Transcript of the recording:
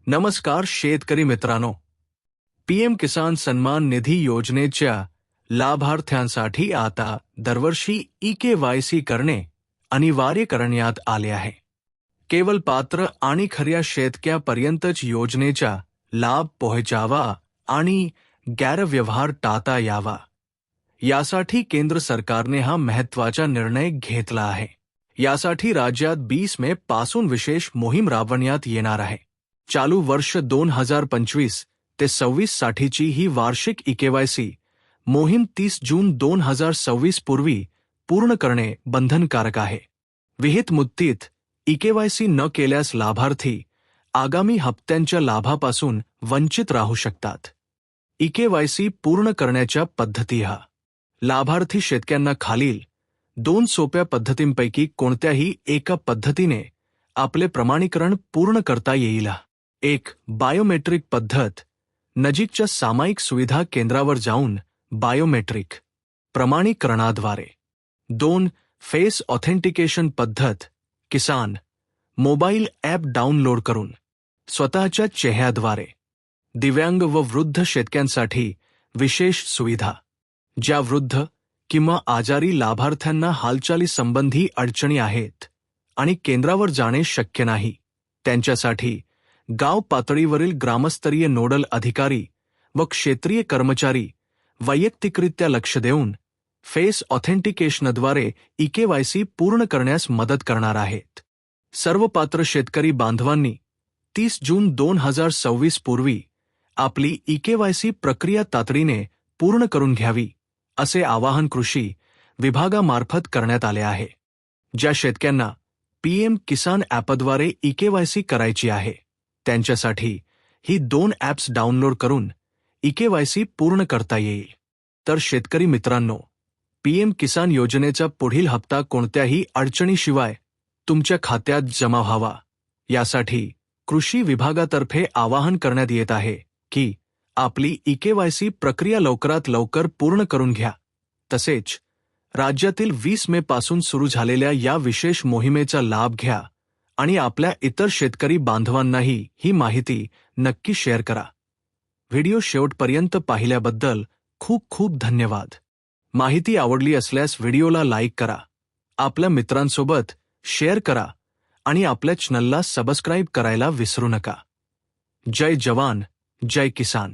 नमस्कार शेतकरी मित्रांनो, पीएम किसान सन्मान निधी योजनेच्या लाभार्थ्यांसाठी आता दरवर्षी ई-केवायसी करणे अनिवार्य करण्यात आले आहे. केवळ पात्र आणि खऱ्या शेतकऱ्यापर्यंतच योजनेचा लाभ पोहोचावा आणि गैरव्यवहार टाळता यावा, यासाठी केंद्र सरकारने हा महत्त्वाचा निर्णय घेतला आहे. यासाठी राज्यात 20 मे पासून विशेष मोहीम राबवण्यात येणार आहे. चालू वर्ष 2025 ते 26 साठीची ही वार्षिक ई-केवायसी मोहीम 30 जून 2026 पूर्वी पूर्ण करणे बंधनकारक आहे. विहित मुदतीत ई-केवायसी न केल्यास लाभार्थी आगामी हप्त्यांच्या लाभापासून वंचित राहू शकतात. ई-केवायसी पूर्ण करण्याच्या पद्धती हा लाभार्थी शेतकऱ्यांना खालील 2 सोप्या पद्धतींपैकी कोणत्याही एका पद्धतीने आपले प्रमाणीकरण पूर्ण करता येईल. 1. बायोमेट्रिक पद्धत. नजीकच्या सामायिक सुविधा केंद्रावर जाऊन बायोमेट्रिक प्रमाणीकरणाद्वारे. 2. फेस ऑथेंटिकेशन पद्धत. किसान मोबाईल ॲप डाउनलोड करून स्वतःच्या चेहऱ्याद्वारे. दिव्यांग व वृद्ध शेतकऱ्यांसाठी विशेष सुविधा. ज्या वृद्ध किंवा आजारी लाभार्थ्यांना हालचालीसंबंधी अडचणी आहेत आणि केंद्रावर जाणे शक्य नाही, त्यांच्यासाठी गाव पातळीवरील ग्रामस्तरीय नोडल अधिकारी व क्षेत्रीय कर्मचारी वैयक्तिकरित्या लक्ष देऊन फेस ऑथेंटिकेशनद्वारे ई-केवायसी पूर्ण करण्यास मदत करणार आहेत. सर्व पात्र शेतकरी बांधवांनी 30 जून 2026 पूर्वी आपली ई-केवायसी प्रक्रिया तातडीने पूर्ण करून घ्यावी, असे आवाहन कृषी विभागामार्फत करण्यात आले आहे. ज्या शेतकऱ्यांना पीएम किसान ॲपद्वारे ई-केवायसी करायची आहे, त्यांच्यासाठी ही 2 ॲप्स डाउनलोड करून ई-केवायसी पूर्ण करता येईल. तर शेतकरी मित्रांनो, पीएम किसान योजनेचा पुढील हप्ता कोणत्याही अडचणीशिवाय तुमच्या खात्यात जमा व्हावा, यासाठी कृषी विभागातर्फे आवाहन करण्यात येत आहे की आपली ई-केवायसी प्रक्रिया लवकरात लवकर पूर्ण करून घ्या. तसेच राज्यातील 20 मे पासून सुरू झालेल्या या विशेष मोहिमेचा लाभ घ्या आणि आपल्या इतर शेतकरी बांधवांनाही ही माहिती नक्की शेअर करा. व्हिडिओ शेवटपर्यंत पाहिल्याबद्दल खूप खूप धन्यवाद. माहिती आवडली असल्यास व्हिडिओला लाईक करा, आपल्या मित्रांसोबत शेअर करा आणि आपल्या चॅनलला सबस्क्राईब करायला विसरू नका. जय जवान, जय किसान.